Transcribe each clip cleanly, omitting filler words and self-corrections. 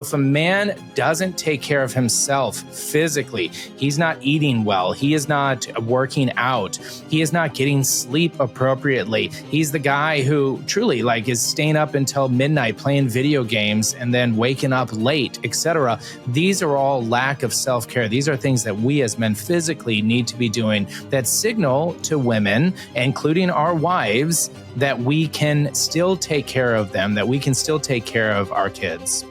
If a man doesn't take care of himself physically, he's not eating well, he is not working out, he is not getting sleep appropriately, he's the guy who truly is staying up until midnight playing video games and then waking up late, etc. These are all lack of self-care. These are things that we as men physically need to be doing that signal to women, including our wives, that we can still take care of them, that we can still take care of our kids.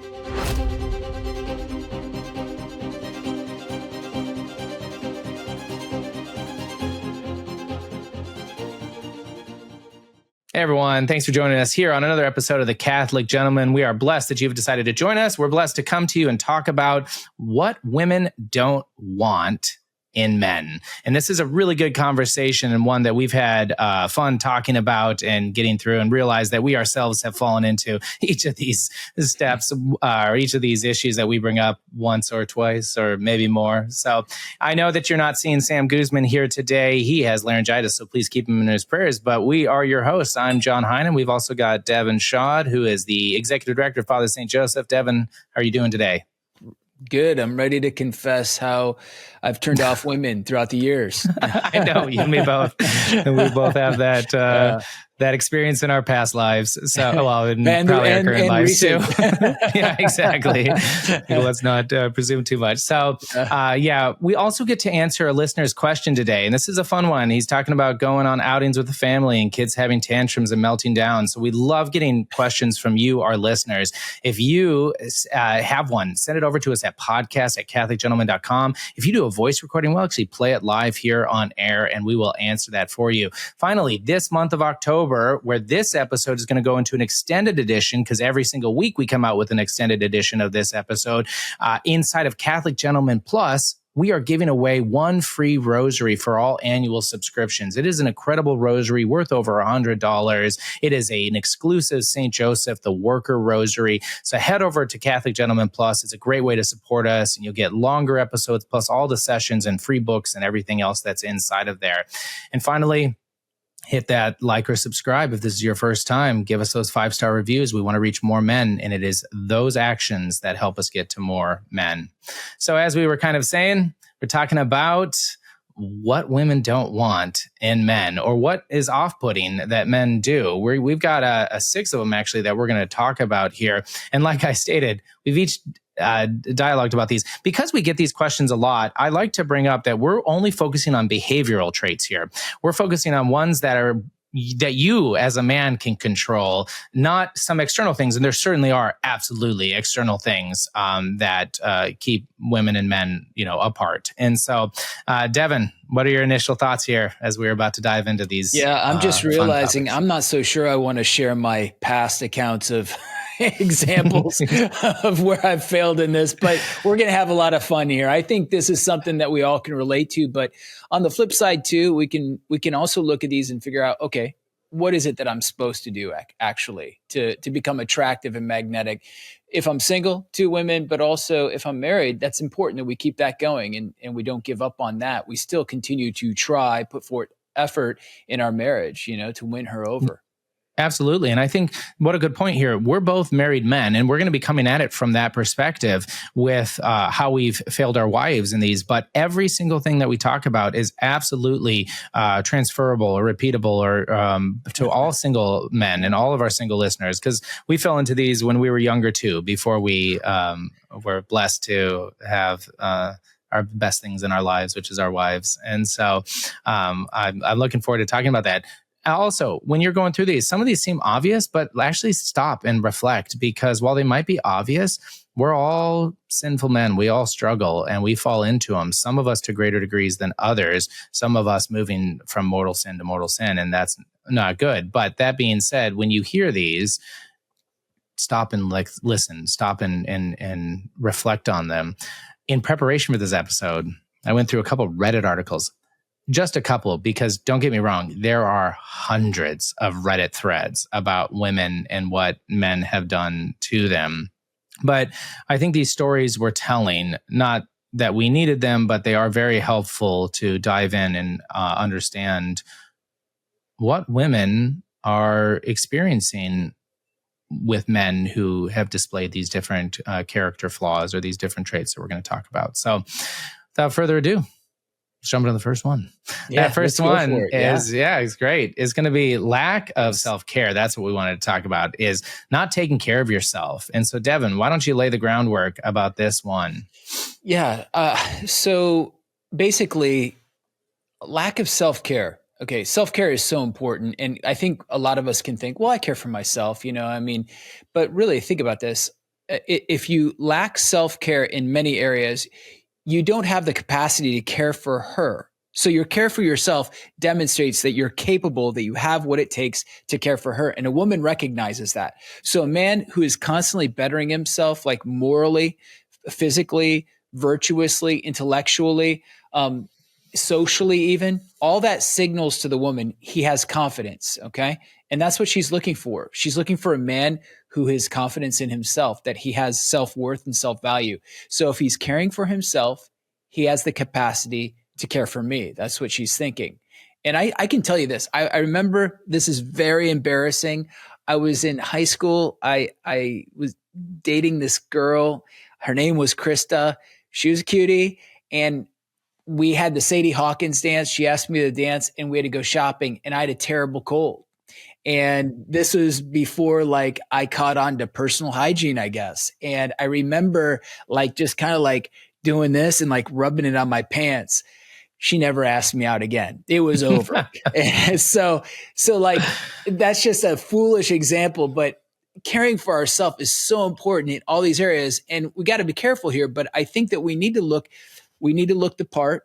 Hey everyone, thanks for joining us here on another episode of The Catholic Gentleman. We are blessed that you've decided to join us. We're blessed to come to you and talk about what women don't want in men. And this is a really good conversation, and one that we've had fun talking about and getting through, and realize that we ourselves have fallen into each of these steps or each of these issues that we bring up once or twice or maybe more. So I know that you're not seeing Sam Guzman here today. He has laryngitis, so please keep him in his prayers. But we are your hosts. I'm John Heinen. We've also got Devin Schadt, who is the Executive Director of Father St. Joseph. Devin, how are you doing today? Good. I'm ready to confess how I've turned off women throughout the years. I know, you and me both. And we both have that experience in our past lives. So, probably our current lives too. Yeah, exactly. Let's not presume too much. So, we also get to answer a listener's question today. And this is a fun one. He's talking about going on outings with the family and kids having tantrums and melting down. So we love getting questions from you, our listeners. If you have one, send it over to us at podcast@catholicgentleman.com. If you do a voice recording, we'll actually play it live here on air and we will answer that for you. Finally, this month of October, where this episode is going to go into an extended edition, because every single week we come out with an extended edition of this episode. Inside of Catholic Gentleman Plus, we are giving away one free rosary for all annual subscriptions. It is an incredible rosary worth over $100. It is an exclusive St. Joseph, the Worker Rosary. So head over to Catholic Gentleman Plus. It's a great way to support us, and you'll get longer episodes, plus all the sessions and free books and everything else that's inside of there. And finally, hit that like or subscribe if this is your first time. Give us those 5-star reviews. We want to reach more men, and it is those actions that help us get to more men. So as we were kind of saying, we're talking about what women don't want in men, or what is off-putting that men do. We've got a 6 of them actually that we're going to talk about here. And like I stated, we've each dialogued about these. Because we get these questions a lot, I like to bring up that we're only focusing on behavioral traits here. We're focusing on ones that you as a man can control, not some external things. And there certainly are absolutely external things that keep women and men, apart. And so, Devin, what are your initial thoughts here as we're about to dive into these? Yeah, I'm just realizing I'm not so sure I want to share my past accounts of examples of where I've failed in this, but we're going to have a lot of fun here. I think this is something that we all can relate to, but on the flip side too, we can also look at these and figure out, okay, what is it that I'm supposed to do actually to become attractive and magnetic? If I'm single to women, but also if I'm married, that's important that we keep that going and we don't give up on that. We still continue to try, put forth effort in our marriage, to win her over. Absolutely. And I think what a good point here. We're both married men, and we're going to be coming at it from that perspective with how we've failed our wives in these. But every single thing that we talk about is absolutely transferable or repeatable or to all single men and all of our single listeners, because we fell into these when we were younger too, before we were blessed to have our best things in our lives, which is our wives. And so I'm looking forward to talking about that. Also, when you're going through these, some of these seem obvious, but actually stop and reflect, because while they might be obvious, we're all sinful men. We all struggle and we fall into them. Some of us to greater degrees than others, some of us moving from mortal sin to mortal sin, and that's not good. But that being said, when you hear these, stop and listen, stop and reflect on them. In preparation for this episode, I went through a couple of Reddit articles. Just a couple, because don't get me wrong, there are hundreds of Reddit threads about women and what men have done to them. But I think these stories were telling, not that we needed them, but they are very helpful to dive in and understand what women are experiencing with men who have displayed these different character flaws or these different traits that we're going to talk about. So without further ado, let's jump into the first one. Yeah, that first one is, it's great. It's going to be lack of self-care. That's what we wanted to talk about, is not taking care of yourself. And so Devin, why don't you lay the groundwork about this one? Yeah. So basically, lack of self-care. Okay. Self-care is so important. And I think a lot of us can think, well, I care for myself, but really think about this. If you lack self-care in many areas, you don't have the capacity to care for her. So your care for yourself demonstrates that you're capable, that you have what it takes to care for her. And a woman recognizes that. So a man who is constantly bettering himself, like morally, physically, virtuously, intellectually, socially, even, all that signals to the woman he has confidence. Okay. And that's what she's looking for. She's looking for a man who has confidence in himself, that he has self-worth and self-value. So if he's caring for himself, he has the capacity to care for me. That's what she's thinking. And I can tell you this. I remember, this is very embarrassing. I was in high school. I was dating this girl. Her name was Krista. She was a cutie. And we had the Sadie Hawkins dance. She asked me to dance, and we had to go shopping, and I had a terrible cold. And this was before I caught on to personal hygiene, I guess. And I remember just kind of doing this and rubbing it on my pants. She never asked me out again. It was over. so that's just a foolish example, but caring for ourselves is so important in all these areas. And we got to be careful here, but I think that we need to look the part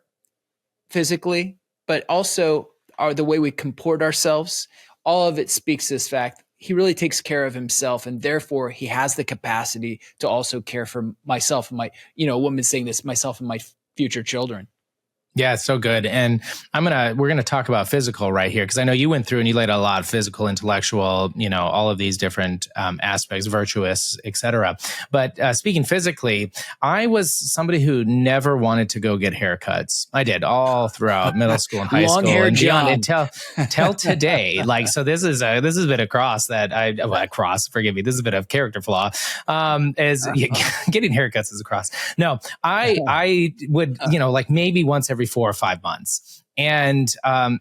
physically, but also the way we comport ourselves. All of it speaks to this fact. He really takes care of himself, and therefore he has the capacity to also care for myself and a woman saying this, myself and my future children. Yeah, it's so good. And we're gonna talk about physical right here, because I know you went through and you laid out a lot of physical, intellectual, all of these different aspects, virtuous, etc. But speaking physically, I was somebody who never wanted to go get haircuts. I did all throughout middle school and high school and beyond until today. So this is a bit of cross that forgive me. This is a bit of character flaw. Getting haircuts is a cross. No, I would maybe once every 4 or 5 months. And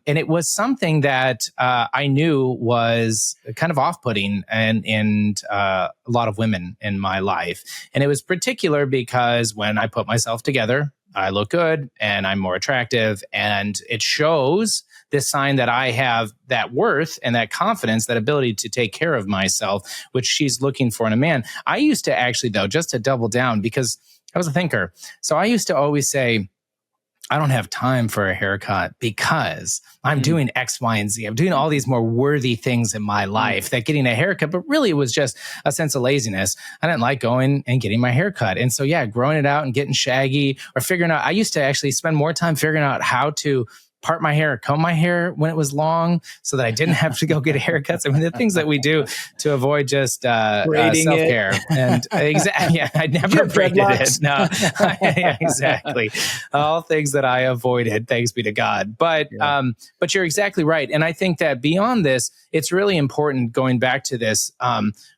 it was something that I knew was kind of off-putting and a lot of women in my life. And it was particular because when I put myself together, I look good and I'm more attractive. And it shows this sign that I have that worth and that confidence, that ability to take care of myself, which she's looking for in a man. I used to actually, though, just to double down, because I was a thinker. So I used to always say, I don't have time for a haircut because I'm doing X, Y, and Z. I'm doing all these more worthy things in my life that getting a haircut, but really it was just a sense of laziness. I didn't like going and getting my haircut. And so, growing it out and getting shaggy or figuring out, I used to actually spend more time figuring out how to part my hair, comb my hair when it was long so that I didn't have to go get haircuts. I mean, the things that we do to avoid just self-care. And exactly, I never braided it. No, exactly. All things that I avoided, thanks be to God. But you're exactly right. And I think that beyond this, it's really important, going back to this,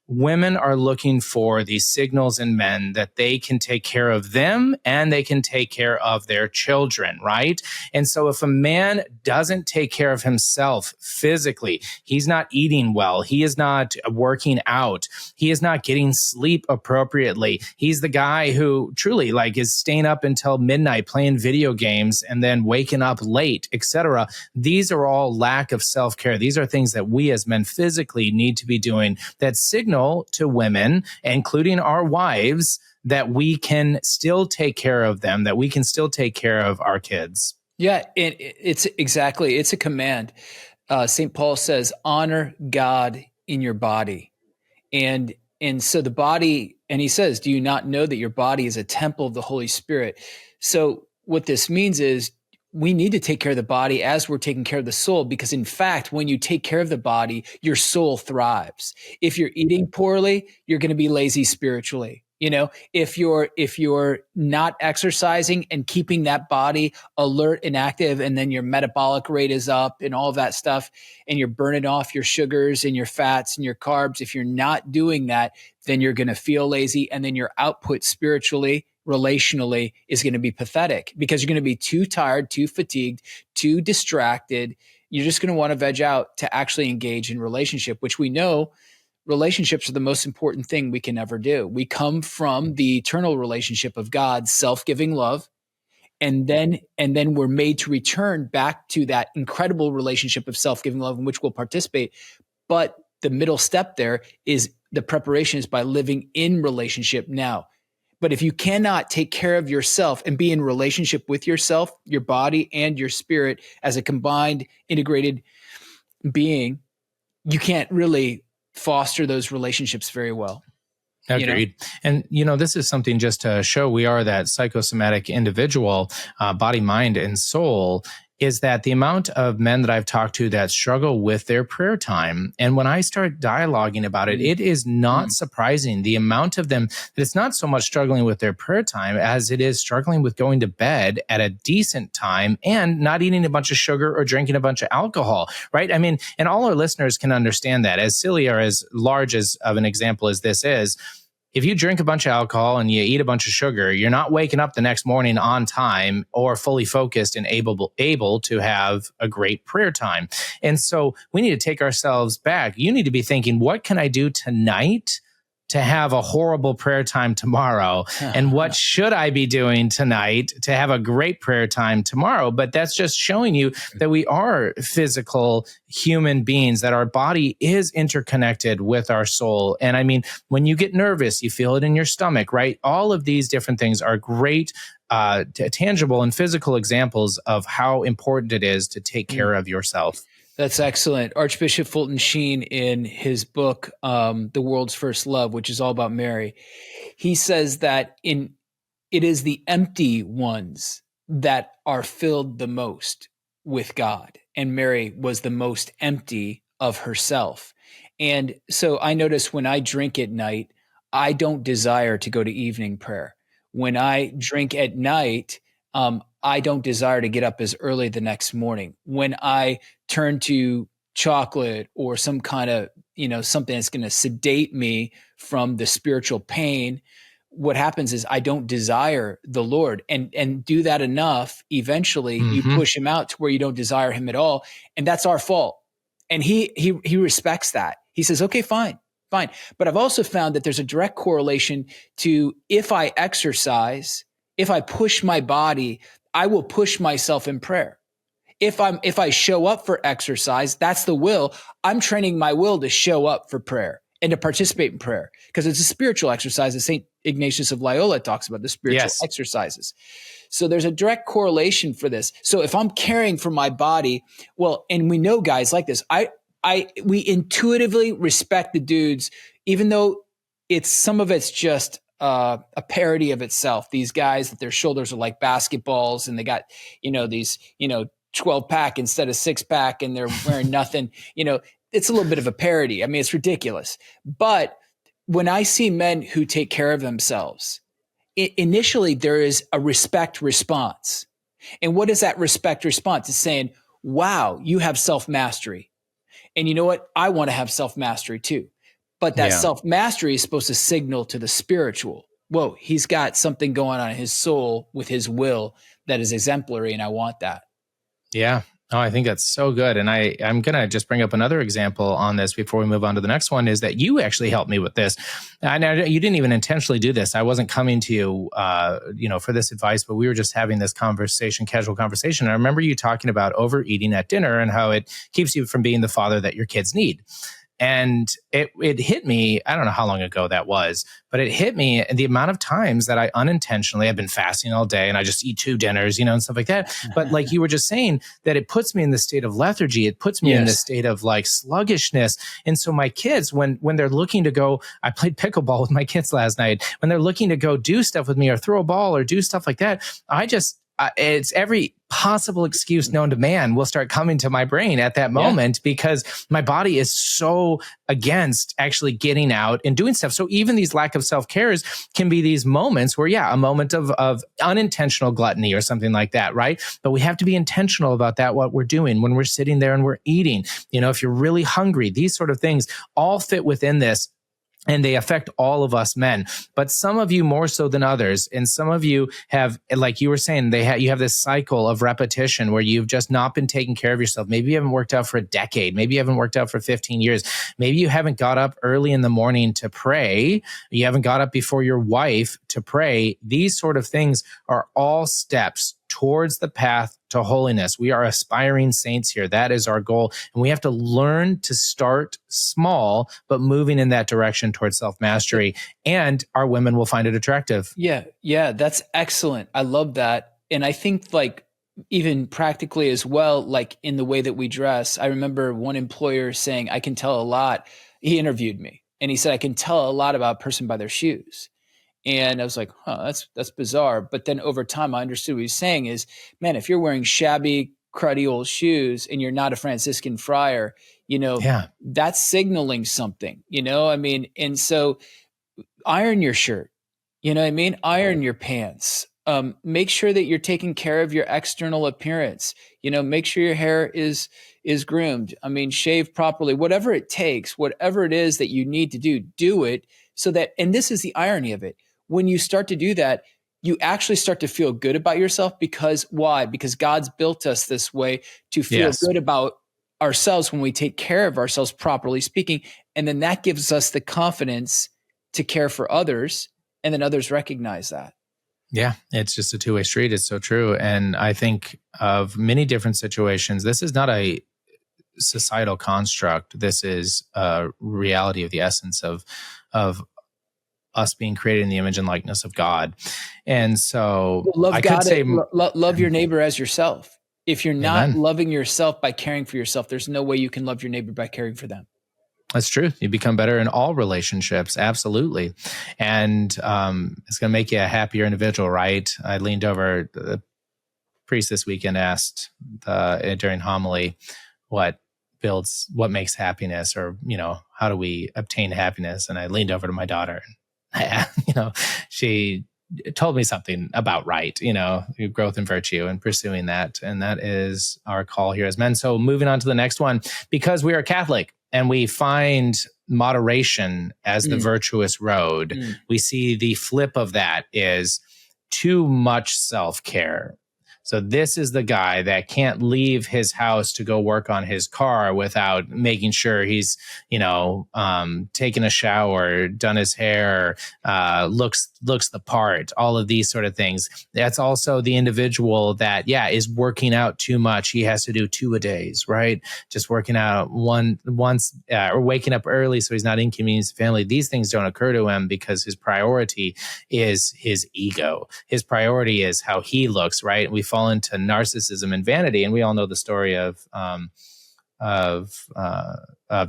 women are looking for these signals in men that they can take care of them and they can take care of their children, right? And so if a man doesn't take care of himself physically, he's not eating well, he is not working out, he is not getting sleep appropriately, he's the guy who truly is staying up until midnight playing video games and then waking up late, etc. These are all lack of self-care. These are things that we as men physically need to be doing that signal to women, including our wives, that we can still take care of them, that we can still take care of our kids. Yeah, it's a command. St. Paul says, honor God in your body. And so the body, and he says, do you not know that your body is a temple of the Holy Spirit? So what this means is we need to take care of the body as we're taking care of the soul, because in fact, when you take care of the body, your soul thrives. If you're eating poorly, you're going to be lazy spiritually. If you're not exercising and keeping that body alert and active, and then your metabolic rate is up and all of that stuff, and you're burning off your sugars and your fats and your carbs, if you're not doing that, then you're going to feel lazy, and then your output spiritually, relationally is going to be pathetic, because you're going to be too tired, too fatigued, too distracted. You're just going to want to veg out to actually engage in relationship, which we know relationships are the most important thing we can ever do. We come from the eternal relationship of God's self-giving love, and then we're made to return back to that incredible relationship of self-giving love in which we'll participate. But the middle step there is the preparation is by living in relationship now. But if you cannot take care of yourself and be in relationship with yourself, your body and your spirit as a combined, integrated being, you can't really foster those relationships very well. Agreed. And, this is something just to show we are that psychosomatic individual, body, mind, and soul, is that the amount of men that I've talked to that struggle with their prayer time. And when I start dialoguing about it, it is not surprising the amount of them that it's not so much struggling with their prayer time as it is struggling with going to bed at a decent time and not eating a bunch of sugar or drinking a bunch of alcohol, right? I mean, and all our listeners can understand that. As silly or as large as of an example as this is, if you drink a bunch of alcohol and you eat a bunch of sugar, you're not waking up the next morning on time or fully focused and able to have a great prayer time. And so we need to take ourselves back. You need to be thinking, what can I do tonight to have a horrible prayer time tomorrow? And what should I be doing tonight to have a great prayer time tomorrow? But that's just showing you that we are physical human beings, that our body is interconnected with our soul. And I mean, when you get nervous, you feel it in your stomach, right? All of these different things are great tangible and physical examples of how important it is to take care of yourself. That's excellent. Archbishop Fulton Sheen, in his book, The World's First Love, which is all about Mary, he says that it is the empty ones that are filled the most with God. And Mary was the most empty of herself. And so I notice when I drink at night, I don't desire to go to evening prayer. When I drink at night, I don't desire to get up as early the next morning. When I turn to chocolate or some kind of, something that's going to sedate me from the spiritual pain, what happens is I don't desire the Lord, and do that enough. Eventually you push him out to where you don't desire him at all. And that's our fault. And he respects that. He says, okay, fine. But I've also found that there's a direct correlation to if I exercise, if I push my body, I will push myself in prayer. If I show up for exercise, that's the will. I'm training my will to show up for prayer and to participate in prayer, because it's a spiritual exercise that St. Ignatius of Loyola talks about, the spiritual exercises. So there's a direct correlation for this. So if I'm caring for my body, well, and we know guys like this, we intuitively respect the dudes, even though some of it's just a parody of itself. These guys that their shoulders are like basketballs and they got, these, 12 pack instead of 6-pack, and they're wearing nothing, it's a little bit of a parody. I mean, it's ridiculous. But when I see men who take care of themselves, initially there is a respect response. And what is that respect response? It's saying, wow, you have self-mastery. And you know what? I want to have self-mastery too. But that self-mastery is supposed to signal to the spiritual. Whoa, he's got something going on in his soul with his will that is exemplary, and I want that. Yeah. Oh, I think that's so good. And I'm going to just bring up another example on this before we move on to the next one, is that you actually helped me with this. I know you didn't even intentionally do this. I wasn't coming to you, for this advice, but we were just having this casual conversation. I remember you talking about overeating at dinner and how it keeps you from being the father that your kids need. And it hit me, I don't know how long ago that was, but it hit me the amount of times that I unintentionally, I've been fasting all day and I just eat 2 dinners, and stuff like that. But like you were just saying, that it puts me in the state of lethargy. It puts me in this state of like sluggishness. And so my kids, when they're looking to go, I played pickleball with my kids last night, when they're looking to go do stuff with me or throw a ball or do stuff like that, it's every possible excuse known to man will start coming to my brain at that moment because my body is so against actually getting out and doing stuff. So even these lack of self-cares can be these moments where, a moment of unintentional gluttony or something like that, right? But we have to be intentional about that, what we're doing when we're sitting there and we're eating. If you're really hungry, these sort of things all fit within this. And they affect all of us men, but some of you more so than others. And some of you have, like you were saying, you have this cycle of repetition where you've just not been taking care of yourself. Maybe you haven't worked out for a decade. Maybe you haven't worked out for 15 years. Maybe you haven't got up early in the morning to pray. You haven't got up before your wife to pray. These sort of things are all steps towards the path to holiness. We are aspiring saints here. That is our goal. And we have to learn to start small, but moving in that direction towards self-mastery. And our women will find it attractive. Yeah, that's excellent. I love that. And I think even practically as well, like in the way that we dress, I remember one employer saying, I can tell a lot. He interviewed me and he said, I can tell a lot about a person by their shoes. And I was like, that's bizarre. But then over time, I understood what he's saying is, man, if you're wearing shabby, cruddy old shoes and you're not a Franciscan friar, that's signaling something, and so iron your shirt, iron your pants, make sure that you're taking care of your external appearance, make sure your hair is groomed. Shave properly, whatever it takes, whatever it is that you need to do it so that, and this is the irony of it. When you start to do that, you actually start to feel good about yourself because why? Because God's built us this way to feel good about ourselves when we take care of ourselves, properly speaking. And then that gives us the confidence to care for others. And then others recognize that. Yeah, it's just a two-way street. It's so true. And I think of many different situations. This is not a societal construct. This is a reality of the essence of us being created in the image and likeness of God. And so love your neighbor as yourself. If you're not loving yourself by caring for yourself, there's no way you can love your neighbor by caring for them. That's true. You become better in all relationships. Absolutely. And it's going to make you a happier individual, right? I leaned over, the priest this weekend asked during homily, what makes happiness, or, how do we obtain happiness? And I leaned over to my daughter and, she told me something about growth and virtue and pursuing that. And that is our call here as men. So moving on to the next one, because we are Catholic and we find moderation as the virtuous road, we see the flip of that is too much self-care. So this is the guy that can't leave his house to go work on his car without making sure he's, taken a shower, done his hair, looks the part, all of these sort of things. That's also the individual that, is working out too much. He has to do 2-a-days, right? Just working out once or waking up early so he's not inconveniencing the family. These things don't occur to him because his priority is his ego. His priority is how he looks, right? We fall into narcissism and vanity, and we all know the story of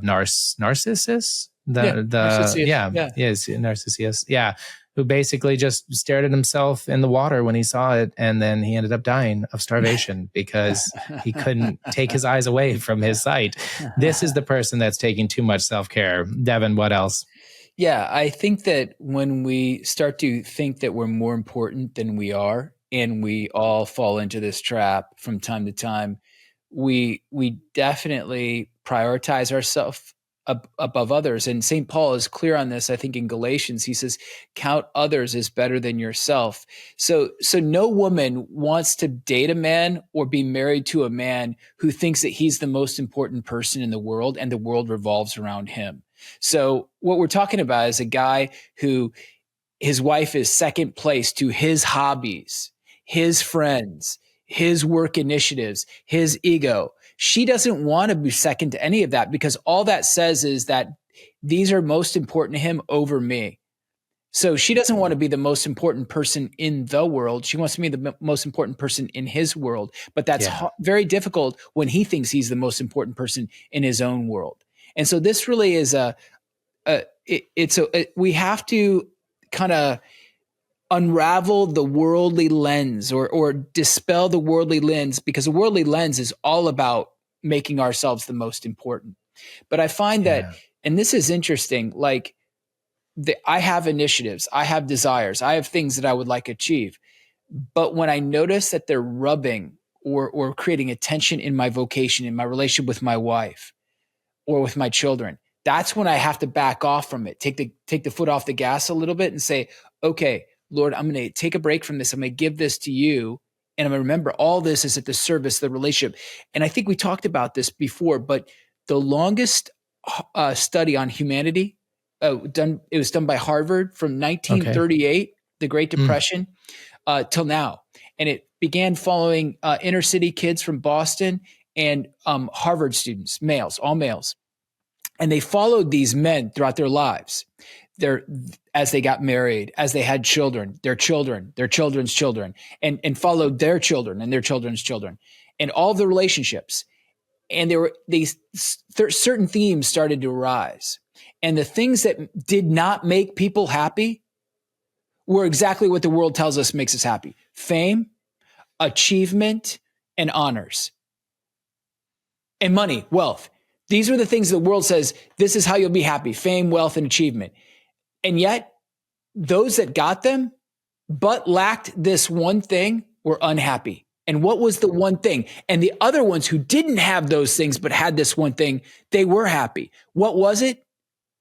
Narcissus, Narcissus, who basically just stared at himself in the water when he saw it, and then he ended up dying of starvation because he couldn't take his eyes away from his sight. This is the person that's taking too much self-care. Devin, what else? Yeah, I think that when we start to think that we're more important than we are, and we all fall into this trap from time to time, we definitely prioritize ourselves above others. And St. Paul is clear on this. I think in Galatians, he says, count others as better than yourself. So no woman wants to date a man or be married to a man who thinks that he's the most important person in the world and the world revolves around him. So what we're talking about is a guy who his wife is second place to his hobbies, his friends, his work initiatives, his ego. She doesn't want to be second to any of that because all that says is that these are most important to him over me. So she doesn't want to be the most important person in the world. She wants to be the most important person in his world. But that's very difficult when he thinks he's the most important person in his own world. And so this really is we have to kind of unravel the worldly lens or dispel the worldly lens, because the worldly lens is all about making ourselves the most important. But I find that, and this is interesting, like I have initiatives, I have desires, I have things that I would like to achieve. But when I notice that they're rubbing or creating a tension in my vocation, in my relationship with my wife or with my children, that's when I have to back off from it, take the foot off the gas a little bit and say, okay, Lord, I'm going to take a break from this. I'm going to give this to you. And I'm going to remember all this is at the service of the relationship. And I think we talked about this before, but the longest study on humanity, it was done by Harvard from 1938, the Great Depression, till now. And it began following inner city kids from Boston and Harvard students, males, all males. And they followed these men throughout their lives. As they got married, as they had children, their children's children, and followed their children and their children's children, and all the relationships. And there were these certain themes started to arise. And the things that did not make people happy were exactly what the world tells us makes us happy: fame, achievement, and honors, and money, wealth. These are the things the world says, this is how you'll be happy: fame, wealth, and achievement. And yet, those that got them but lacked this one thing were unhappy. And what was the one thing? And the other ones who didn't have those things but had this one thing, they were happy. What was it?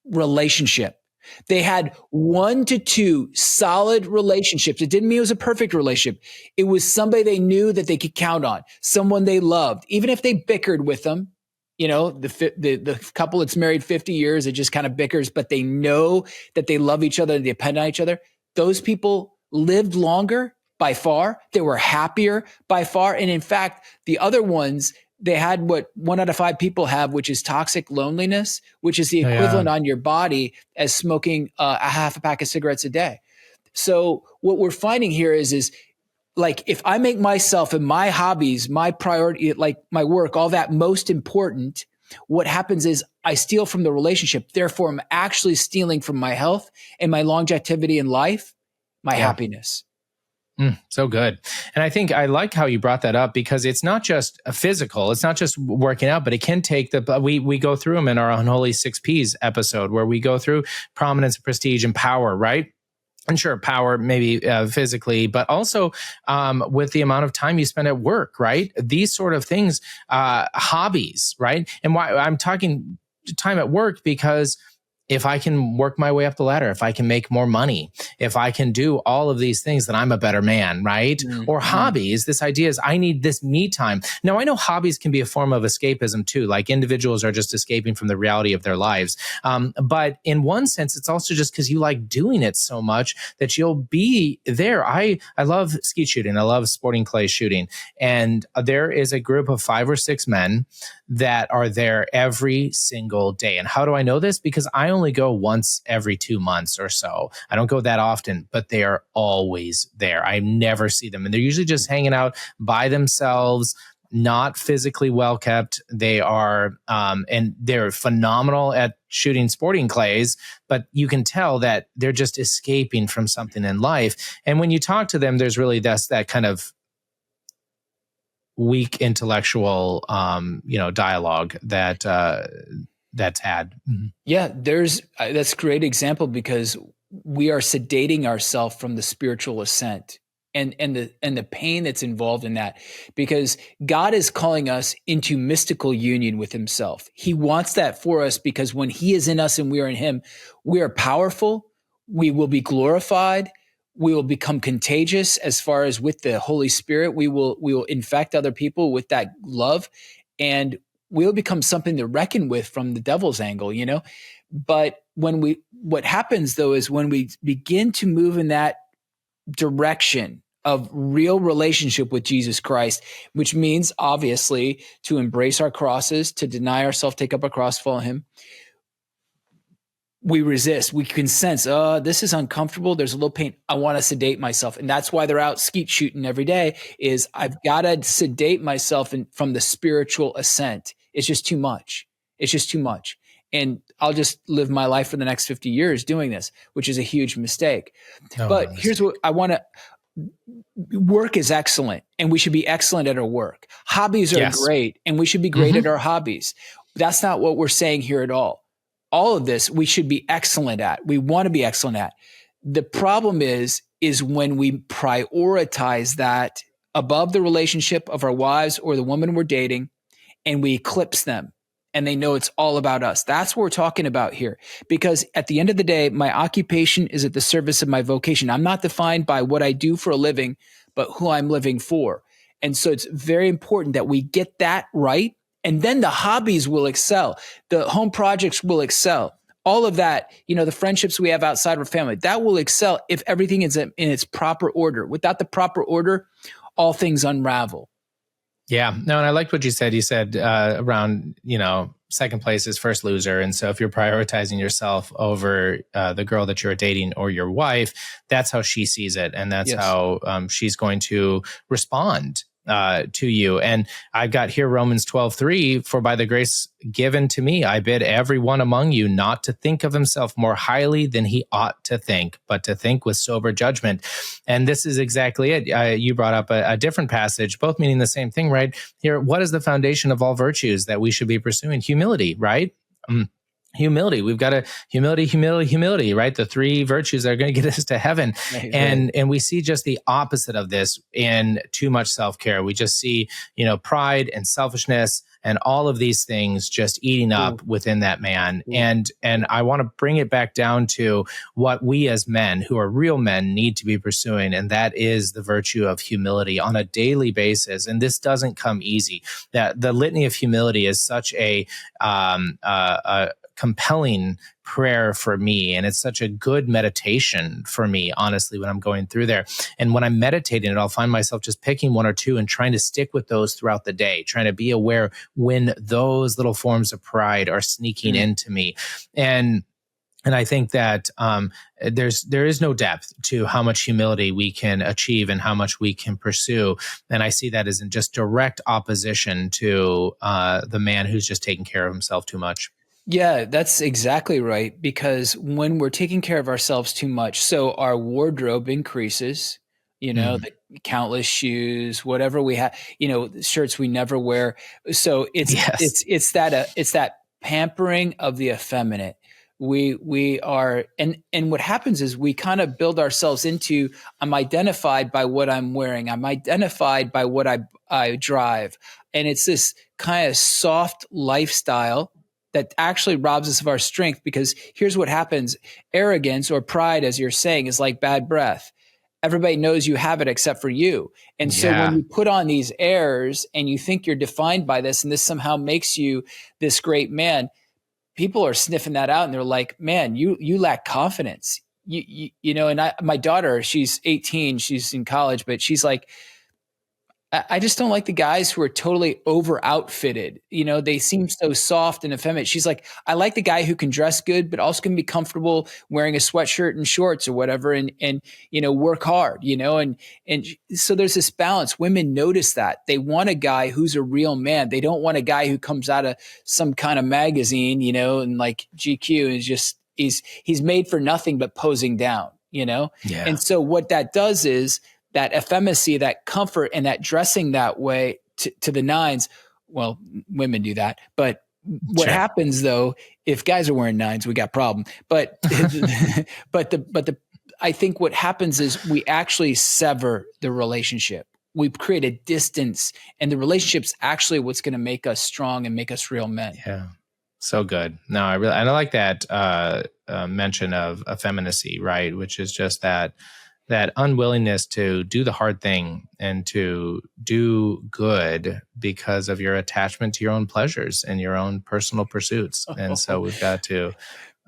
Relationship. They had 1 to 2 solid relationships. It didn't mean it was a perfect relationship. It was somebody they knew that they could count on, someone they loved. Even if they bickered with them, you know, the couple that's married 50 years, it just kind of bickers, but they know that they love each other and they depend on each other. Those people lived longer by far. They were happier by far. And in fact, the other ones, they had what 1 out of 5 people have, which is toxic loneliness, which is the equivalent on your body as smoking a half a pack of cigarettes a day. So what we're finding here is like, if I make myself and my hobbies, my priority, like my work, all that most important, what happens is I steal from the relationship. Therefore, I'm actually stealing from my health and my longevity in life, my happiness. So good. And I think I like how you brought that up, because it's not just a physical, it's not just working out, but it can take we go through them in our Unholy 6 Ps episode, where we go through prominence, prestige, and power, right? And sure, power maybe physically, but also with the amount of time you spend at work, right? These sort of things, hobbies, right? And why I'm talking time at work, because if I can work my way up the ladder, if I can make more money, if I can do all of these things, then I'm a better man, right? Mm-hmm. Or hobbies, this idea is I need this me time. Now, I know hobbies can be a form of escapism too, like individuals are just escaping from the reality of their lives. But in one sense, it's also just because you like doing it so much that you'll be there. I love skeet shooting. I love sporting clay shooting. And there is a group of 5 or 6 men that are there every single day. And how do I know this? Because I only go once every 2 months or so. I don't go that often, but they are always there. I never see them. And they're usually just hanging out by themselves, not physically well kept. They are, and they're phenomenal at shooting sporting clays, but you can tell that they're just escaping from something in life. And when you talk to them, there's really that kind of weak intellectual, dialogue that's had. Mm-hmm. Yeah, that's a great example, because we are sedating ourselves from the spiritual ascent and the pain that's involved in that, because God is calling us into mystical union with himself. He wants that for us, because when he is in us and we are in him, we are powerful. We will be glorified. We will become contagious as far as with the Holy Spirit. We will infect other people with that love, and we'll become something to reckon with from the devil's angle, you know? But what happens though is when we begin to move in that direction of real relationship with Jesus Christ, which means obviously to embrace our crosses, to deny ourselves, take up a cross, follow him. We resist. We can sense, this is uncomfortable. There's a little pain. I want to sedate myself. And that's why they're out skeet shooting every day, is I've got to sedate myself from the spiritual ascent. It's just too much. It's just too much. and I'll just live my life for the next 50 years doing this, which is a huge mistake. But here's what I want to, work is excellent, and we should be excellent at our work. Hobbies are great, and we should be great at our hobbies. That's not what we're saying here at all. All of this we should be excellent at. We want to be excellent at. The problem is when we prioritize that above the relationship of our wives or the woman we're dating, and we eclipse them, and they know it's all about us. That's what we're talking about here. Because at the end of the day, my occupation is at the service of my vocation. I'm not defined by what I do for a living, but who I'm living for. And so it's very important that we get that right. And then the hobbies will excel. The home projects will excel. All of that, the friendships we have outside of our family, that will excel if everything is in its proper order. Without the proper order, all things unravel. Yeah, no, and I liked what you said. You said around, second place is first loser. And so if you're prioritizing yourself over the girl that you're dating or your wife, that's how she sees it. And that's how she's going to respond to you. And I've got here Romans 12:3, for by the grace given to me, I bid everyone among you not to think of himself more highly than he ought to think, but to think with sober judgment. And this is exactly it. You brought up a different passage, both meaning the same thing, right? Here, what is the foundation of all virtues that we should be pursuing? Humility, right? Humility. We've got humility, right? The three virtues that are going to get us to heaven. Right. And we see just the opposite of this in too much self-care. We just see, pride and selfishness and all of these things just eating up within that man. And I want to bring it back down to what we as men who are real men need to be pursuing. And that is the virtue of humility on a daily basis. And this doesn't come easy. That the litany of humility is such a compelling prayer for me. And it's such a good meditation for me, honestly, when I'm going through there. And when I'm meditating it, I'll find myself just picking one or two and trying to stick with those throughout the day, trying to be aware when those little forms of pride are sneaking into me. And I think that there is no depth to how much humility we can achieve and how much we can pursue. And I see that as in just direct opposition to the man who's just taking care of himself too much. Yeah, that's exactly right. Because when we're taking care of ourselves too much, so our wardrobe increases, the countless shoes, whatever we have, shirts we never wear. So it's that pampering of the effeminate. We are, and what happens is we kind of build ourselves into, I'm identified by what I'm wearing. I'm identified by what I drive. And it's this kind of soft lifestyle that actually robs us of our strength, because here's what happens. Arrogance or pride, as you're saying, is like bad breath. Everybody knows you have it except for you. And so when you put on these airs and you think you're defined by this, and this somehow makes you this great man, people are sniffing that out and they're like, man, you lack confidence. And my daughter, she's 18, she's in college, but she's like, I just don't like the guys who are totally over outfitted. They seem so soft and effeminate. She's like, I like the guy who can dress good, but also can be comfortable wearing a sweatshirt and shorts or whatever, and work hard, and so there's this balance. Women notice that. They want a guy who's a real man. They don't want a guy who comes out of some kind of magazine, and like GQ is just, he's made for nothing but posing down, Yeah. And so what that does is, that effeminacy, that comfort, and that dressing that way to the nines. Well, women do that, but what happens though, if guys are wearing nines, we got a problem. But I think what happens is we actually sever the relationship. We create a distance, and the relationship's actually what's going to make us strong and make us real men. Yeah. So good. No, I like that mention of effeminacy, right? Which is just that unwillingness to do the hard thing and to do good because of your attachment to your own pleasures and your own personal pursuits. And so we've got to,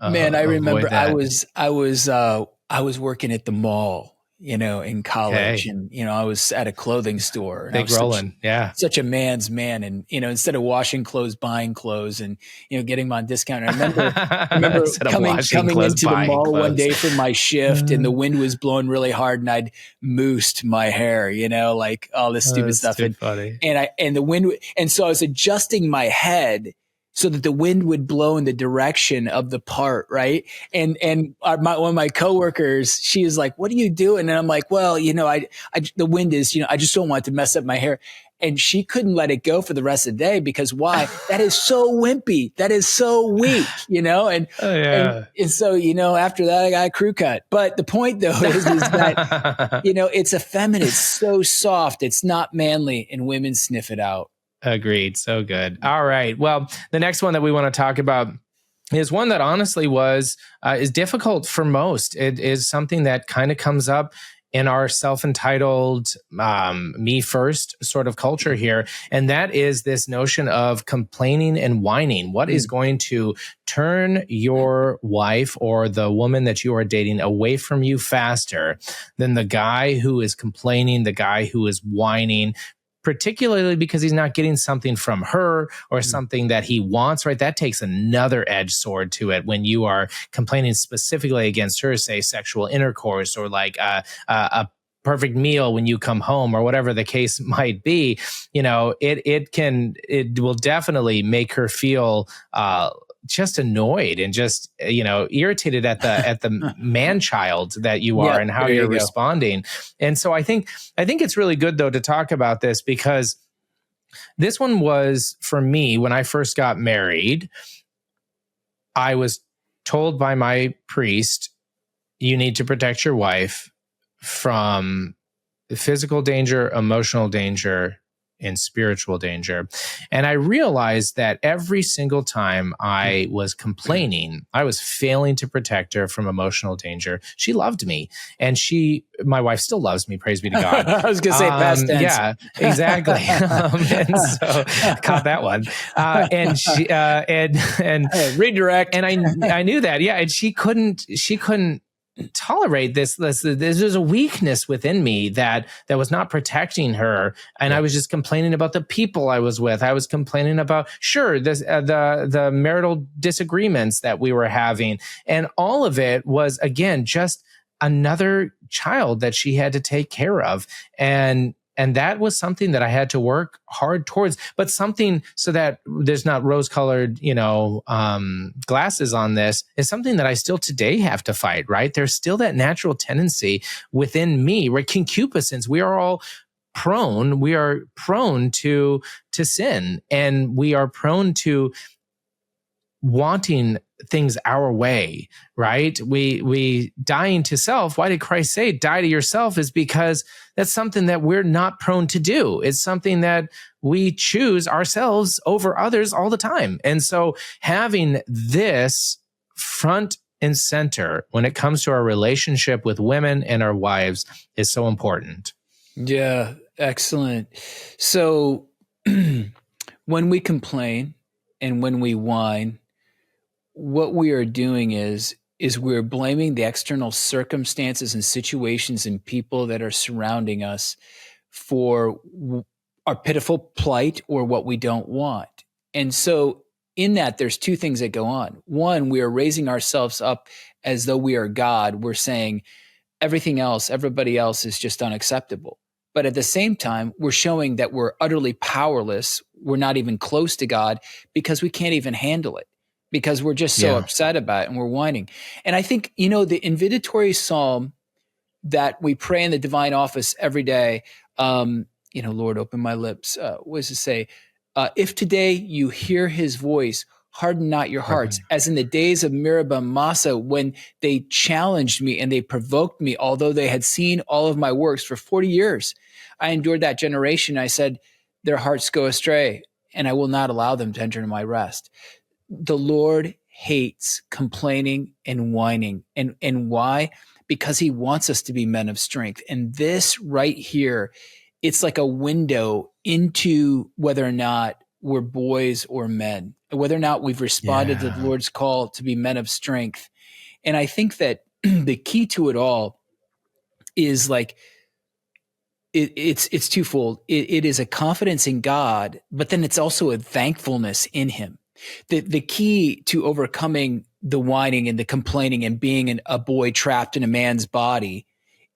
man, I remember I was working at the mall, in college, and, I was at a clothing store. And Big rolling. Such a man's man. And, instead of washing clothes, buying clothes and, getting them on discount. And I remember coming into the mall one day for my shift, and the wind was blowing really hard, and I'd moosed my hair, like all this stupid stuff. Funny. And the wind, and so I was adjusting my head so that the wind would blow in the direction of the part, right? And one of my coworkers, she is like, "What are you doing?" And I'm like, "Well, the wind is, I just don't want it to mess up my hair." And she couldn't let it go for the rest of the day because why? That is so wimpy. That is so weak, And, and so, after that, I got a crew cut. But the point though is that, it's effeminate. It's so soft. It's not manly, and women sniff it out. Agreed. So good. All right. Well, the next one that we want to talk about is one that honestly is difficult for most. It is something that kind of comes up in our self-entitled, me first sort of culture here. And that is this notion of complaining and whining. What is going to turn your wife or the woman that you are dating away from you faster than the guy who is complaining, the guy who is whining, particularly because he's not getting something from her or something that he wants, right? That takes another edged sword to it when you are complaining specifically against her, say sexual intercourse or like a perfect meal when you come home or whatever the case might be. It will definitely make her feel just annoyed and just irritated at the man child that you are and how you're responding. And so I think it's really good though to talk about this, because this one was for me when I first got married. I was told by my priest, you need to protect your wife from physical danger, emotional danger, and spiritual danger. And I realized that every single time I was complaining, I was failing to protect her from emotional danger. She loved me, and my wife still loves me, praise be to God. I was going to say past tense. Yeah, exactly. And so caught that one. And she, and redirect. And I knew that. Yeah. And she couldn't tolerate this. There's a weakness within me that was not protecting her, and I was just complaining about the people I was with. I was complaining about the marital disagreements that we were having, and all of it was again just another child that she had to take care of, and that was something that I had to work hard towards, but something so that there's not rose-colored, glasses on this is something that I still today have to fight, right? There's still that natural tendency within me, right? Concupiscence. We are prone to sin, and we are prone to wanting things our way, right? We dying to self. Why did Christ say die to yourself? Is because that's something that we're not prone to do. It's something that we choose ourselves over others all the time. And so having this front and center when it comes to our relationship with women and our wives is so important. Yeah, excellent. So when we complain and when we whine, what we are doing is we're blaming the external circumstances and situations and people that are surrounding us for our pitiful plight or what we don't want. And so in that, there's two things that go on. One, we are raising ourselves up as though we are God. We're saying everything else, everybody else is just unacceptable. But at the same time, we're showing that we're utterly powerless. We're not even close to God because we can't even handle it, because we're just so upset about it and we're whining. And I think, the invitatory psalm that we pray in the divine office every day, Lord, open my lips. What does it say? If today you hear his voice, harden not your hearts, as in the days of Meribah and Massa, when they challenged me and they provoked me, although they had seen all of my works for 40 years. I endured that generation. I said, their hearts go astray, and I will not allow them to enter into my rest. The Lord hates complaining and whining. And why? Because he wants us to be men of strength. And this right here, it's like a window into whether or not we're boys or men, whether or not we've responded to the Lord's call to be men of strength. And I think that the key to it all is like, it's twofold. It is a confidence in God, but then it's also a thankfulness in him. The key to overcoming the whining and the complaining and being a boy trapped in a man's body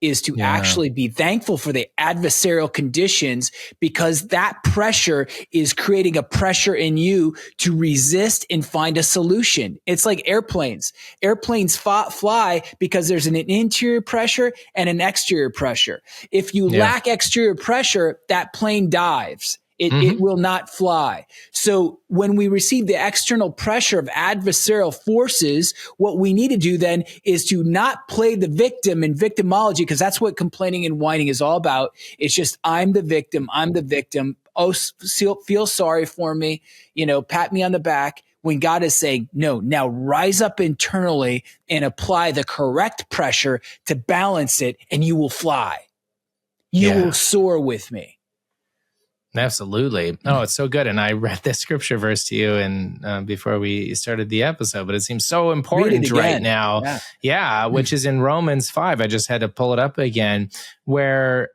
is to actually be thankful for the adversarial conditions, because that pressure is creating a pressure in you to resist and find a solution. It's like airplanes. Airplanes fly because there's an interior pressure and an exterior pressure. If you lack exterior pressure, that plane dives. It will not fly. So when we receive the external pressure of adversarial forces, what we need to do then is to not play the victim in victimology, because that's what complaining and whining is all about. It's just, I'm the victim. Oh, feel sorry for me. Pat me on the back. When God is saying, no, now rise up internally and apply the correct pressure to balance it, and you will fly. You will soar with me. Absolutely. Oh, it's so good. And I read this scripture verse to you and before we started the episode, but it seems so important right now. Which is in Romans 5. I just had to pull it up again, where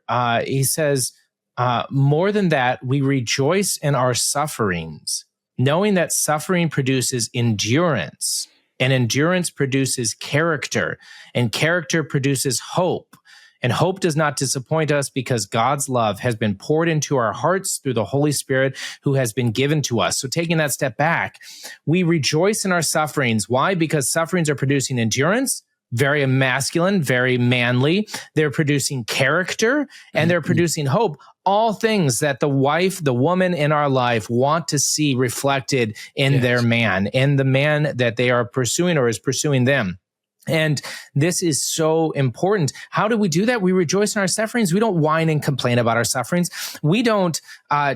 he says, more than that, we rejoice in our sufferings, knowing that suffering produces endurance, and endurance produces character, and character produces hope. And hope does not disappoint us, because God's love has been poured into our hearts through the Holy Spirit who has been given to us. So taking that step back, we rejoice in our sufferings. Why? Because sufferings are producing endurance, very masculine, very manly. They're producing character, and they're producing hope. All things that the woman in our life want to see reflected in their man, in the man that they are pursuing or is pursuing them. And this is so important. How do we do that? We rejoice in our sufferings. We don't whine and complain about our sufferings. We don't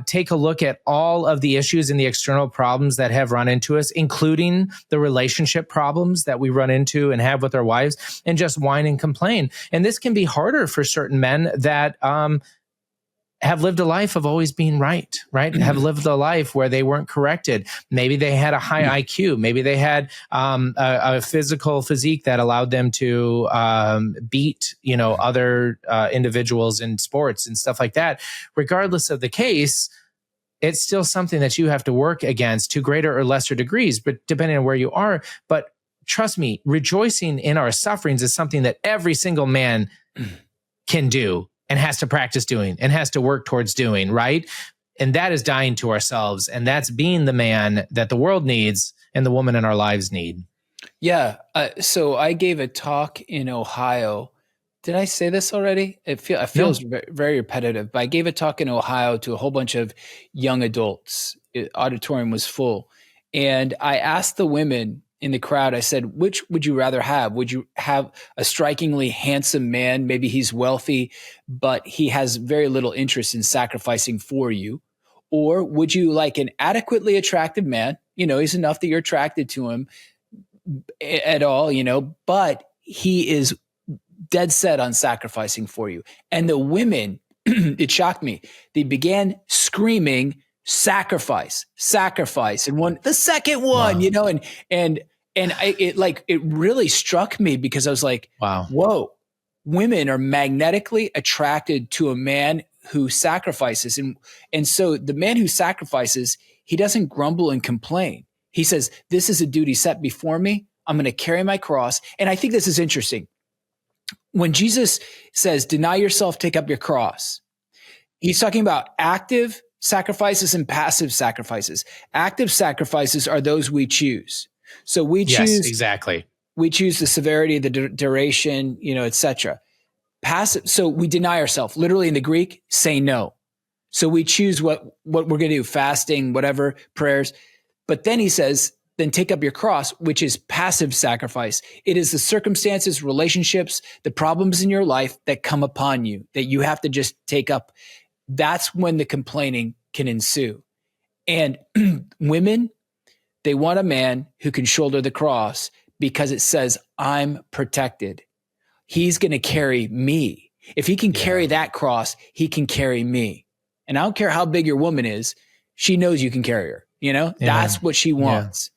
take a look at all of the issues and the external problems that have run into us, including the relationship problems that we run into and have with our wives, and just whine and complain. And this can be harder for certain men that have lived a life of always being right? Have lived a life where they weren't corrected. Maybe they had a high IQ. Maybe they had a physical physique that allowed them to beat, other individuals in sports and stuff like that. Regardless of the case, it's still something that you have to work against to greater or lesser degrees, but depending on where you are. But trust me, rejoicing in our sufferings is something that every single man can do, and has to practice doing, and has to work towards doing, right? And that is dying to ourselves. And that's being the man that the world needs and the woman in our lives need. Yeah. So I gave a talk in Ohio. Did I say this already? It feels very repetitive, but I gave a talk in Ohio to a whole bunch of young adults. Auditorium was full. And I asked the women in the crowd, I said, which would you rather have? Would you have a strikingly handsome man? Maybe he's wealthy, but he has very little interest in sacrificing for you. Or would you like an adequately attractive man? He's enough that you're attracted to him at all, but he is dead set on sacrificing for you. And the women, it shocked me. They began screaming, sacrifice. And the second one, wow. It really struck me, because I was like, wow, whoa, women are magnetically attracted to a man who sacrifices. And so the man who sacrifices, he doesn't grumble and complain. He says, this is a duty set before me. I'm going to carry my cross. And I think this is interesting. When Jesus says, deny yourself, take up your cross, he's talking about active sacrifices and passive sacrifices. Active sacrifices are those we choose. So we choose exactly. We choose the severity, the duration, etc. Passive. So we deny ourselves. Literally in the Greek, say no. So we choose what we're going to do, fasting, whatever, prayers. But then he says, then take up your cross, which is passive sacrifice. It is the circumstances, relationships, the problems in your life that come upon you that you have to just take up. That's when the complaining can ensue. And women, they want a man who can shoulder the cross, because it says, I'm protected. He's going to carry me. If he can carry that cross, he can carry me. And I don't care how big your woman is. She knows you can carry her. That's what she wants.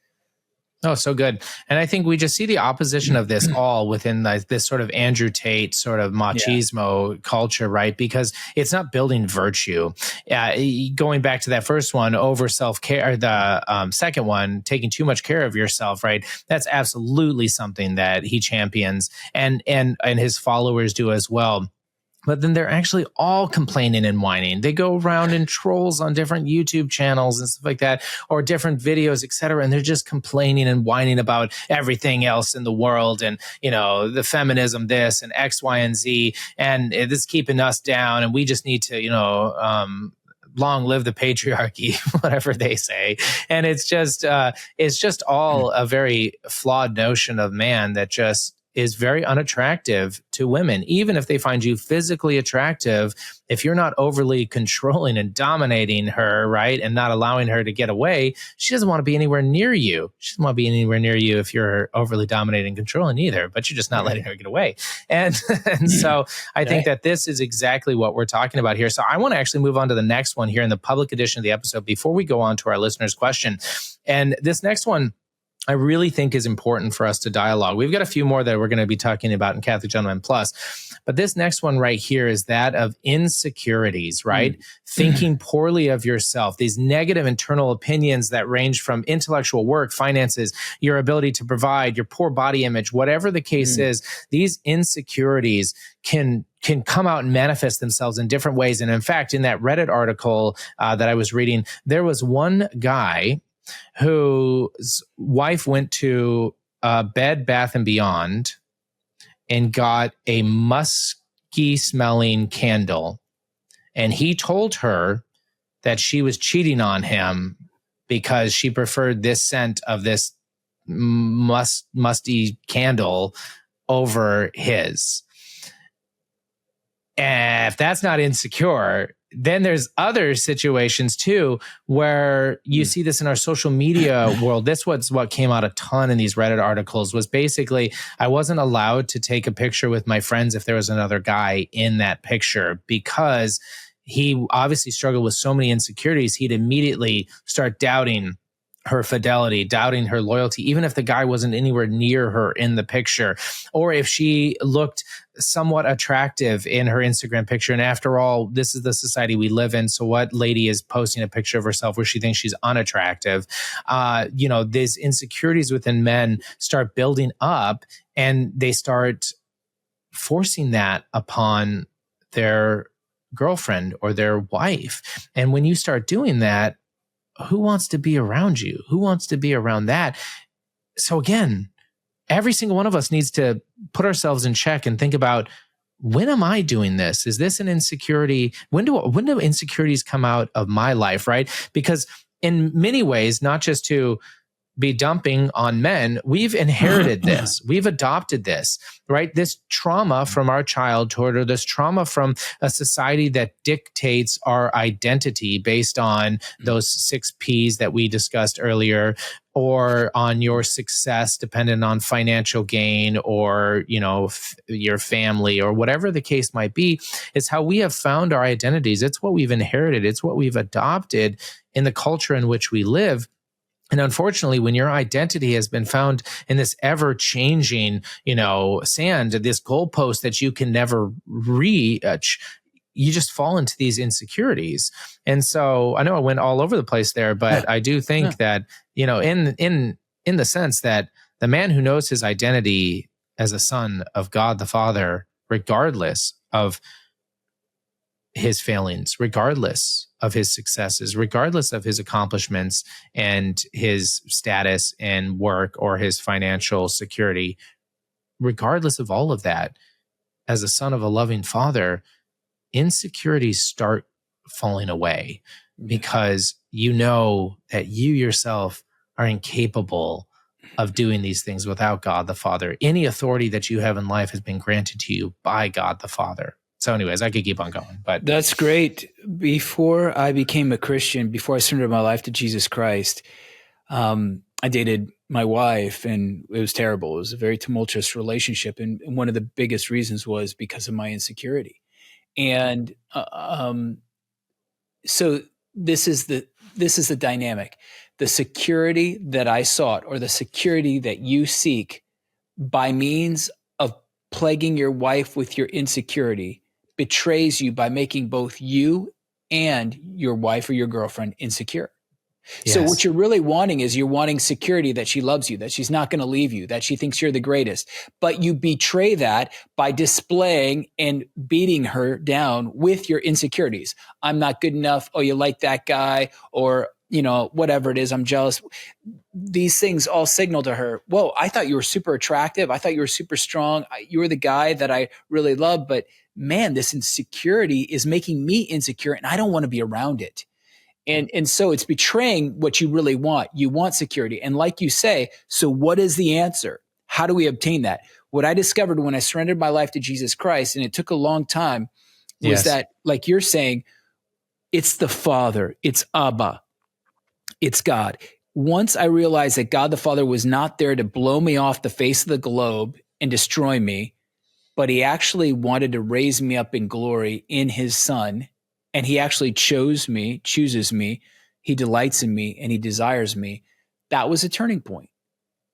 Oh, so good. And I think we just see the opposition of this all within this sort of Andrew Tate sort of machismo culture, right? Because it's not building virtue. Going back to that first one, over self-care, the second one, taking too much care of yourself, right? That's absolutely something that he champions and his followers do as well. But then they're actually all complaining and whining. They go around and trolls on different YouTube channels and stuff like that, or different videos, et cetera. And they're just complaining and whining about everything else in the world. And, the feminism, this and X, Y, and Z. And this is keeping us down. And we just need to, long live the patriarchy, whatever they say. And it's just all a very flawed notion of man that just is very unattractive to women. Even if they find you physically attractive, if you're not overly controlling and dominating her, right, and not allowing her to get away, she doesn't want to be anywhere near you. She doesn't want to be anywhere near you if you're overly dominating and controlling either, but you're just not letting her get away. And so I think that this is exactly what we're talking about here. So I want to actually move on to the next one here in the public edition of the episode before we go on to our listener's question. And this next one, I really think is important for us to dialogue. We've got a few more that we're going to be talking about in Catholic Gentleman Plus, but this next one right here is that of insecurities, right? Thinking poorly of yourself, these negative internal opinions that range from intellectual work, finances, your ability to provide, your poor body image, whatever the case is, these insecurities can come out and manifest themselves in different ways. And in fact, in that Reddit article that I was reading, there was one guy whose wife went to Bed Bath & Beyond and got a musky smelling candle. And he told her that she was cheating on him because she preferred this scent of this musty candle over his. And if that's not insecure, then there's other situations too where you see this in our social media world. This was what came out a ton in these Reddit articles was basically I wasn't allowed to take a picture with my friends if there was another guy in that picture because he obviously struggled with so many insecurities. He'd immediately start doubting her fidelity, doubting her loyalty, even if the guy wasn't anywhere near her in the picture, or if she looked somewhat attractive in her Instagram picture. And after all, this is the society we live in. So what lady is posting a picture of herself where she thinks she's unattractive? These insecurities within men start building up and they start forcing that upon their girlfriend or their wife. And when you start doing that, who wants to be around you? Who wants to be around that? So again, every single one of us needs to put ourselves in check and think about, when am I doing this? Is this an insecurity? When do insecurities come out of my life, right? Because in many ways, not just to be dumping on men, we've inherited this. We've adopted this, right? This trauma from our childhood, or this trauma from a society that dictates our identity based on those 6 Ps that we discussed earlier, or on your success dependent on financial gain, or, your family, or whatever the case might be, is how we have found our identities. It's what we've inherited. It's what we've adopted in the culture in which we live. And unfortunately, when your identity has been found in this ever-changing, sand, this goalpost that you can never reach, you just fall into these insecurities. And so I know I went all over the place there, but I do think that, in the sense that the man who knows his identity as a son of God the Father, regardless of his failings, regardless of his successes, regardless of his accomplishments and his status and work or his financial security, regardless of all of that, as a son of a loving father, insecurities start falling away because you know that you yourself are incapable of doing these things without God the Father. Any authority that you have in life has been granted to you by God the Father. So anyways, I could keep on going, but that's great. Before I became a Christian, before I surrendered my life to Jesus Christ, I dated my wife, and it was terrible. It was a very tumultuous relationship. And one of the biggest reasons was because of my insecurity. And so this is this is the dynamic. The security that I sought, or the security that you seek by means of plaguing your wife with your insecurity, betrays you by making both you and your wife or your girlfriend insecure. Yes. So what you're really wanting is you're wanting security that she loves you, that she's not going to leave you, that she thinks you're the greatest. But you betray that by displaying and beating her down with your insecurities. I'm not good enough. Oh, you like that guy? Or, whatever it is, I'm jealous. These things all signal to her, whoa, I thought you were super attractive. I thought you were super strong. You were the guy that I really love. But man, this insecurity is making me insecure, and I don't want to be around it. And so it's betraying what you really want. You want security. And like you say, so what is the answer? How do we obtain that? What I discovered when I surrendered my life to Jesus Christ, and it took a long time, was that, like you're saying, it's the Father, it's Abba, it's God. Once I realized that God the Father was not there to blow me off the face of the globe and destroy me, but he actually wanted to raise me up in glory in his Son. And he actually chooses me, he delights in me, and he desires me. That was a turning point.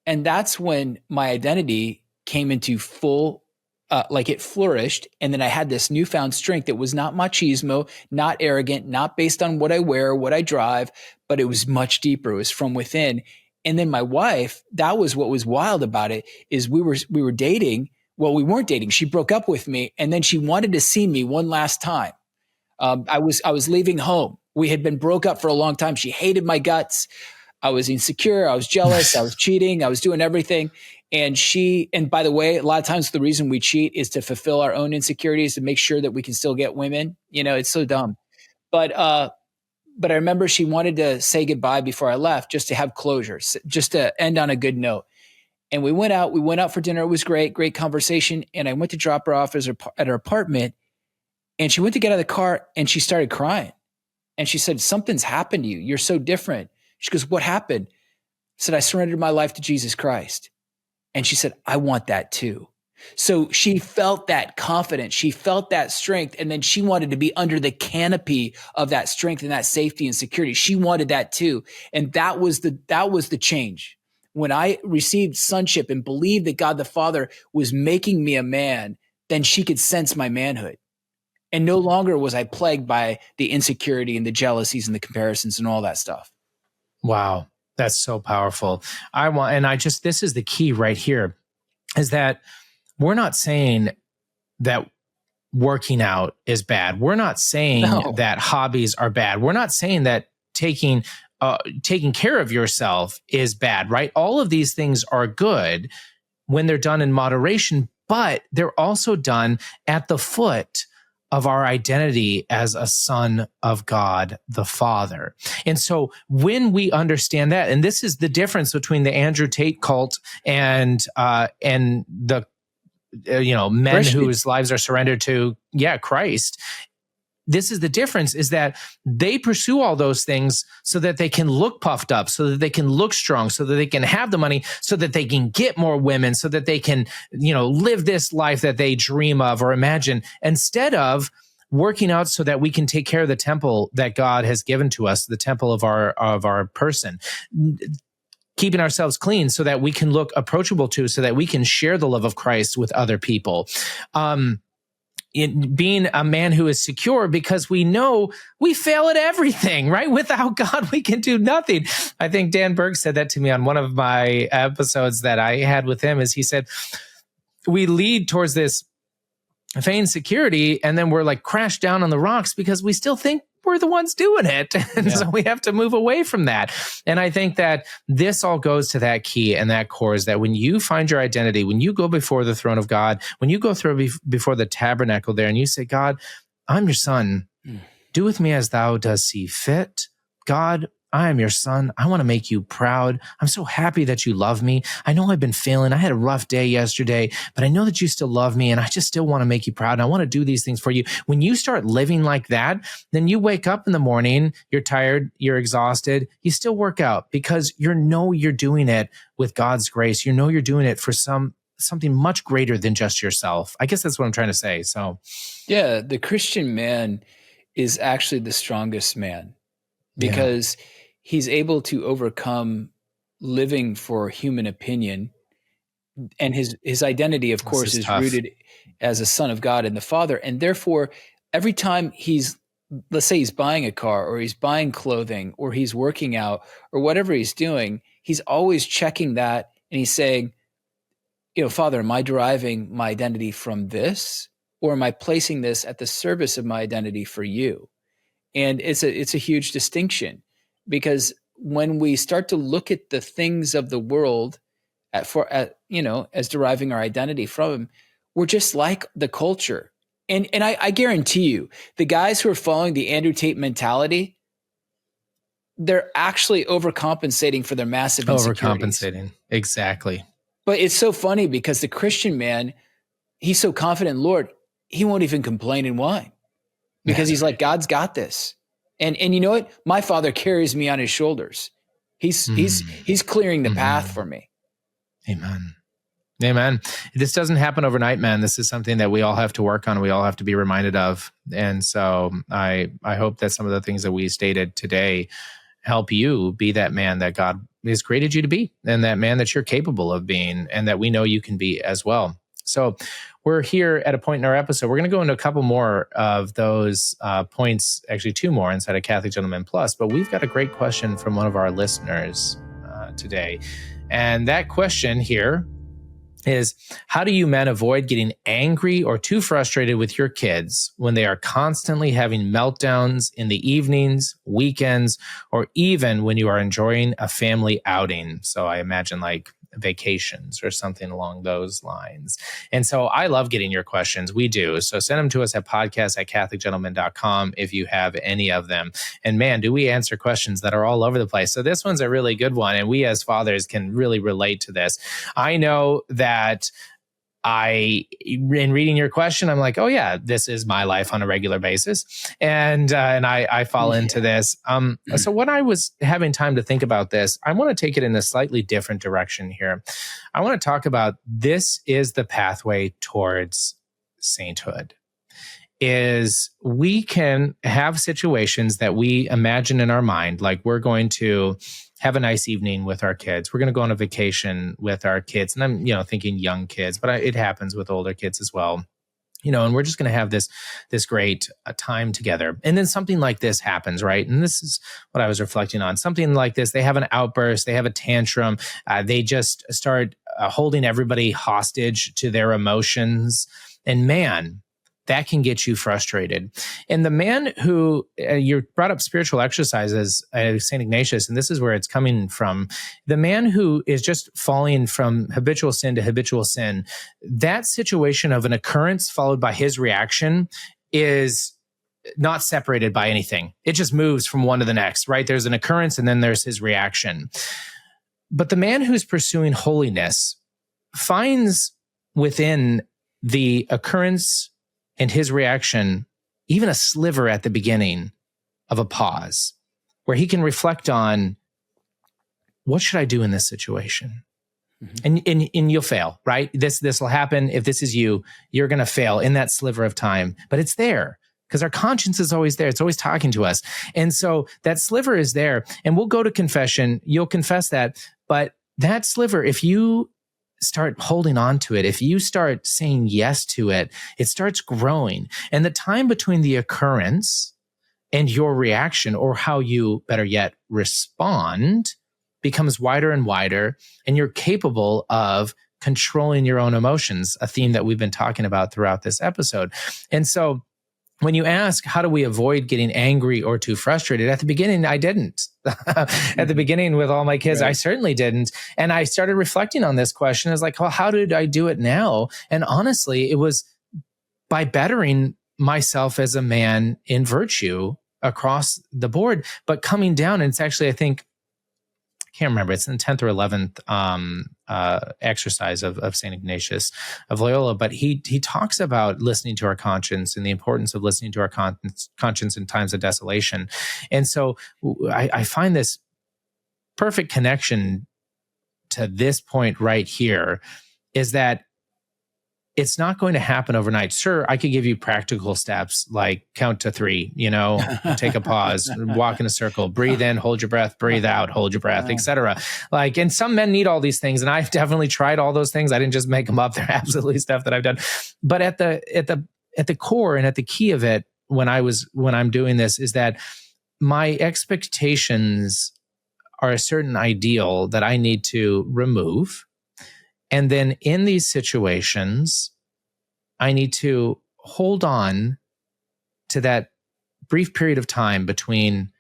And that's when my identity came into full, it flourished. And then I had this newfound strength that was not machismo, not arrogant, not based on what I wear, what I drive, but it was much deeper. It was from within. And then my wife, that was what was wild about it, is we were dating. Well, we weren't dating. She broke up with me, and then she wanted to see me one last time. I was leaving home. We had been broke up for a long time. She hated my guts. I was insecure. I was jealous. I was cheating. I was doing everything. And by the way, a lot of times the reason we cheat is to fulfill our own insecurities, to make sure that we can still get women. It's so dumb. But I remember she wanted to say goodbye before I left, just to have closure, just to end on a good note. And we went out for dinner. It was great conversation. And I went to drop her off at her apartment. And she went to get out of the car, and she started crying. And she said, something's happened to you. You're so different. She goes, what happened? I said, I surrendered my life to Jesus Christ. And she said, I want that too. So she felt that confidence. She felt that strength. And then she wanted to be under the canopy of that strength and that safety and security. She wanted that too. And that was the change. When I received sonship and believed that God the Father was making me a man, then she could sense my manhood. And no longer was I plagued by the insecurity and the jealousies and the comparisons and all that stuff. Wow. That's so powerful. This is the key right here, is that we're not saying that working out is bad. We're not saying that hobbies are bad. We're not saying that taking care of yourself is bad, right? All of these things are good when they're done in moderation, but they're also done at the foot of our identity as a son of God the Father. And so when we understand that, and this is the difference between the Andrew Tate cult and the men whose lives are surrendered to Christ. This is the difference, is that they pursue all those things so that they can look puffed up, so that they can look strong, so that they can have the money, so that they can get more women, so that they can, live this life that they dream of or imagine, instead of working out so that we can take care of the temple that God has given to us, the temple of our person. Keeping ourselves clean so that we can look approachable to, so that we can share the love of Christ with other people. In being a man who is secure, because we know we fail at everything, right? Without God, we can do nothing. I think Dan Berg said that to me on one of my episodes that I had with him, is he said, we lead towards this feigned security, and then we're like crashed down on the rocks because we still think we're the ones doing it. And so we have to move away from that. And I think that this all goes to that key and that core, is that when you find your identity, when you go before the throne of God, when you go through before the tabernacle there and you say, God, I'm your son. Do with me as thou dost see fit. God, I am your son. I want to make you proud. I'm so happy that you love me. I know I've been failing. I had a rough day yesterday, but I know that you still love me, and I just still want to make you proud. And I want to do these things for you. When you start living like that, then you wake up in the morning, you're tired, you're exhausted. You still work out because you're doing it with God's grace. You're doing it for something much greater than just yourself. I guess that's what I'm trying to say. So, yeah, the Christian man is actually the strongest man. because he's able to overcome living for human opinion. And his identity, of course, is rooted as a son of God and the Father. And therefore, every time let's say he's buying a car, or he's buying clothing, or he's working out, or whatever he's doing, he's always checking that. And he's saying, Father, am I deriving my identity from this, or am I placing this at the service of my identity for you? And it's a huge distinction, because when we start to look at the things of the world as deriving our identity from him, we're just like the culture. And I guarantee you, the guys who are following the Andrew Tate mentality, they're actually overcompensating for their massive insecurities. Overcompensating. Exactly. But it's so funny, because the Christian man, he's so confident in the Lord, he won't even complain and whine, because he's like, God's got this. And you know what? My Father carries me on his shoulders. He's clearing the path for me. Amen. Amen. This doesn't happen overnight, man. This is something that we all have to work on. We all have to be reminded of. And so I hope that some of the things that we stated today help you be that man that God has created you to be, and that man that you're capable of being, and that we know you can be as well. So we're here at a point in our episode. We're going to go into a couple more of those points, actually 2 more inside of Catholic Gentleman Plus, but we've got a great question from one of our listeners today. And that question here is, how do you men avoid getting angry or too frustrated with your kids when they are constantly having meltdowns in the evenings, weekends, or even when you are enjoying a family outing? So I imagine like vacations or something along those lines. And so I love getting your questions. We do. So send them to us at podcast@catholicgentleman.com if you have any of them. And man, do we answer questions that are all over the place. So this one's a really good one. And we as fathers can really relate to this. I know that in reading your question, I'm like, oh yeah, this is my life on a regular basis. And I fall into this. So when I was having time to think about this, I want to take it in a slightly different direction here. I want to talk about, this is the pathway towards sainthood. Is we can have situations that we imagine in our mind, like we're going to have a nice evening with our kids. We're going to go on a vacation with our kids. And I'm, thinking young kids, but it happens with older kids as well. And we're just going to have this great time together. And then something like this happens, right? And this is what I was reflecting on. Something like this, they have an outburst, they have a tantrum, they just start holding everybody hostage to their emotions. And man, that can get you frustrated. And the man who, you brought up spiritual exercises, St. Ignatius, and this is where it's coming from. The man who is just falling from habitual sin to habitual sin, that situation of an occurrence followed by his reaction is not separated by anything. It just moves from one to the next, right? There's an occurrence and then there's his reaction. But the man who's pursuing holiness finds within the occurrence and his reaction even a sliver at the beginning of a pause where he can reflect on, what should I do in this situation? Mm-hmm. And you'll fail, right? This will happen. If this is you're going to fail in that sliver of time, but it's there because our conscience is always there. It's always talking to us. And so that sliver is there, and we'll go to confession. You'll confess that, but that sliver, if you start holding on to it, if you start saying yes to it, it starts growing. And the time between the occurrence and your reaction, or how you, better yet, respond, becomes wider and wider, and you're capable of controlling your own emotions, a theme that we've been talking about throughout this episode. And so when you ask, how do we avoid getting angry or too frustrated? At the beginning, I didn't. At the beginning with all my kids, right. I certainly didn't. And I started reflecting on this question. I was like, well, how did I do it now? And honestly, it was by bettering myself as a man in virtue across the board, but coming down. And it's actually, I think, I can't remember, it's in the 10th or 11th exercise of St. Ignatius of Loyola, but he talks about listening to our conscience and the importance of listening to our conscience in times of desolation. And so I find this perfect connection to this point right here is that it's not going to happen overnight. Sure, I could give you practical steps like count to 3, take a pause, walk in a circle, breathe in, hold your breath, breathe out, hold your breath, etc. Like, and some men need all these things, and I've definitely tried all those things. I didn't just make them up. They're absolutely stuff that I've done. But at the core and at the key of it, when I'm doing this, is that my expectations are a certain ideal that I need to remove. And then in these situations, I need to hold on to that brief period of time between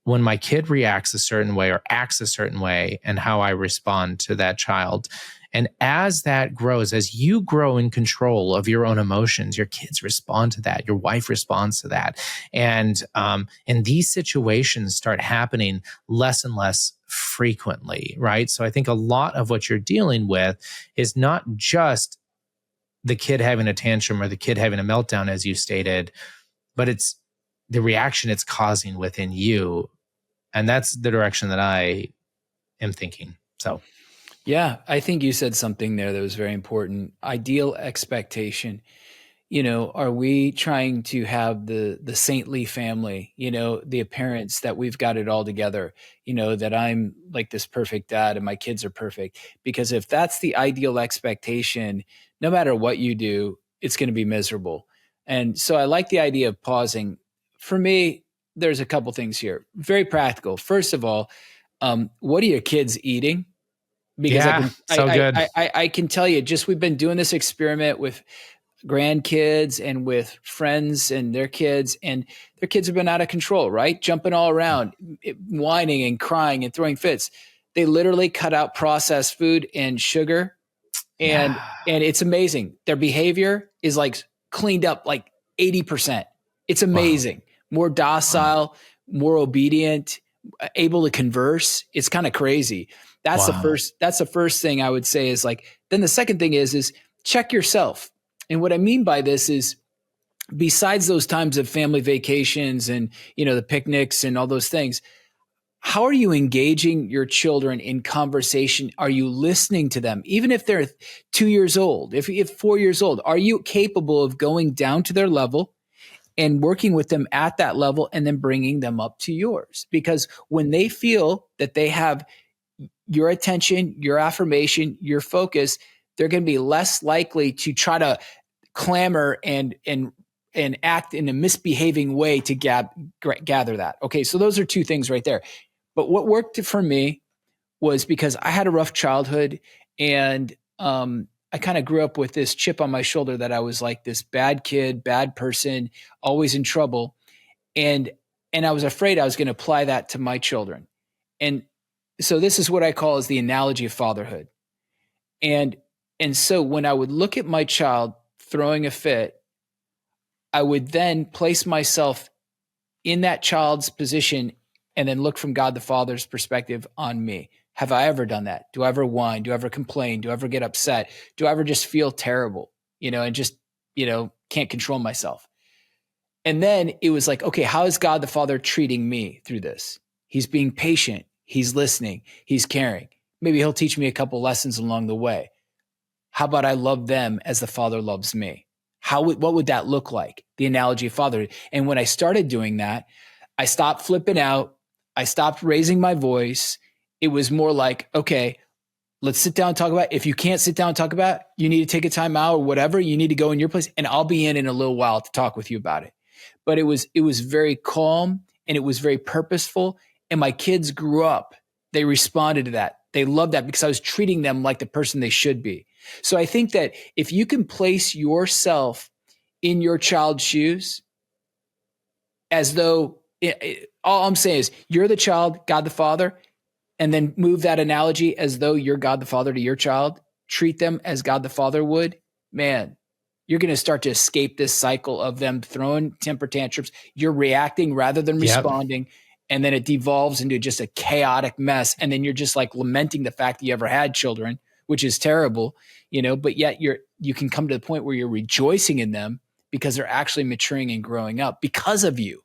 when my kid reacts a certain way or acts a certain way and how I respond to that child. And as that grows, as you grow in control of your own emotions, your kids respond to that, your wife responds to that. And these situations start happening less and less frequently, right? So I think a lot of what you're dealing with is not just the kid having a tantrum or the kid having a meltdown, as you stated, but it's the reaction it's causing within you. And that's the direction that I am thinking. So, yeah, I think you said something there that was very important. Ideal expectation. Are we trying to have the saintly family, the appearance that we've got it all together, that I'm like this perfect dad and my kids are perfect? Because if that's the ideal expectation, no matter what you do, it's going to be miserable. And so I like the idea of pausing. For me, there's a couple things here. Very practical. First of all, what are your kids eating? Because I can tell you, we've been doing this experiment with grandkids and with friends and their kids have been out of control, right? Jumping all around, whining and crying and throwing fits. They literally cut out processed food and sugar. And it's amazing. Their behavior is like cleaned up like 80%. It's amazing. Wow. More docile, more obedient, able to converse. It's kind of crazy. That's the first thing I would say is like, then the second thing is check yourself. And what I mean by this is, besides those times of family vacations and, the picnics and all those things, how are you engaging your children in conversation? Are you listening to them? Even if they're 2 years old, if 4 years old, are you capable of going down to their level and working with them at that level and then bringing them up to yours? Because when they feel that they have your attention, your affirmation, your focus, they're going to be less likely to try to clamor and act in a misbehaving way to gather that. Okay, so those are two things right there. But what worked for me was because I had a rough childhood, and I kind of grew up with this chip on my shoulder that I was like this bad kid, bad person, always in trouble. And I was afraid I was going to apply that to my children. And so this is what I call as the analogy of fatherhood. And so when I would look at my child throwing a fit, I would then place myself in that child's position and then look from God the Father's perspective on me. Have I ever done that? Do I ever whine? Do I ever complain? Do I ever get upset? Do I ever just feel terrible, and just, can't control myself? And then it was like, okay, how is God the Father treating me through this? He's being patient. He's listening. He's caring. Maybe he'll teach me a couple lessons along the way. How about I love them as the Father loves me? What would that look like? The analogy of fatherhood. And when I started doing that, I stopped flipping out. I stopped raising my voice. It was more like, okay, let's sit down and talk about it. If you can't sit down and talk about it, you need to take a time out or whatever. You need to go in your place, and I'll be in a little while to talk with you about it. But it was very calm, and it was very purposeful. And my kids grew up. They responded to that. They loved that because I was treating them like the person they should be. So I think that if you can place yourself in your child's shoes, as though all I'm saying is you're the child, God the Father, and then move that analogy as though you're God the Father to your child, treat them as God the Father would, man, you're going to start to escape this cycle of them throwing temper tantrums. You're reacting rather than responding. Yep. And then it devolves into just a chaotic mess. And then you're just like lamenting the fact that you ever had children, which is terrible, but yet you can come to the point where you're rejoicing in them because they're actually maturing and growing up because of you.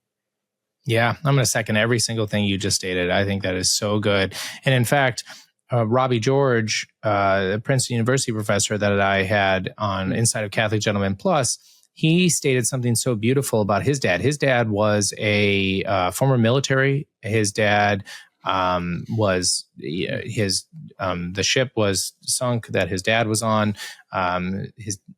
Yeah, I'm going to second every single thing you just stated. I think that is so good. And in fact, Robbie George, the Princeton University professor that I had on Inside of Catholic Gentlemen Plus, he stated something so beautiful about his dad. His dad was a former military. His dad was the ship was sunk that his dad was on.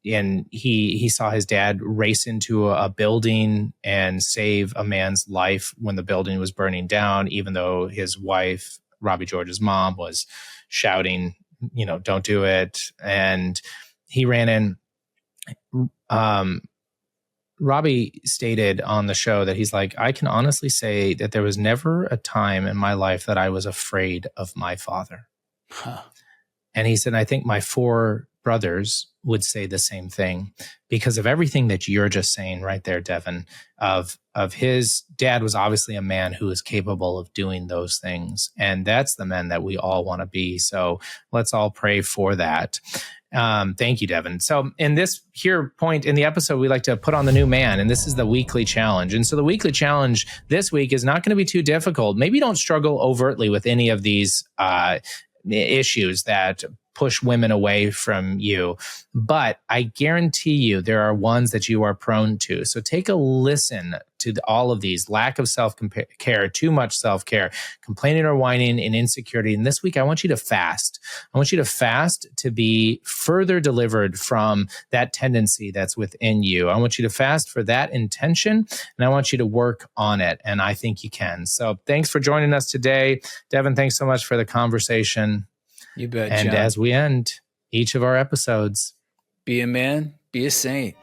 He saw his dad race into a building and save a man's life when the building was burning down, even though his wife, Robbie George's mom, was shouting, don't do it. And he ran in. Robbie stated on the show that he's like, I can honestly say that there was never a time in my life that I was afraid of my father. Huh. And he said, I think my 4 brothers would say the same thing because of everything that you're just saying right there, Devin, of his dad was obviously a man who is capable of doing those things. And that's the men that we all want to be. So let's all pray for that. Thank you, Devin. So in this here point in the episode, we like to put on the new man, and this is the weekly challenge. And so the weekly challenge this week is not going to be too difficult. Maybe don't struggle overtly with any of these issues that push women away from you, but I guarantee you there are ones that you are prone to. So take a listen to all of these: lack of self-care, too much self-care, complaining or whining, and insecurity. And this week, I want you to fast. I want you to fast to be further delivered from that tendency that's within you. I want you to fast for that intention, and I want you to work on it. And I think you can. So thanks for joining us today. Devin, thanks so much for the conversation. You bet, And John. as we end each of our episodes, be a man, be a saint.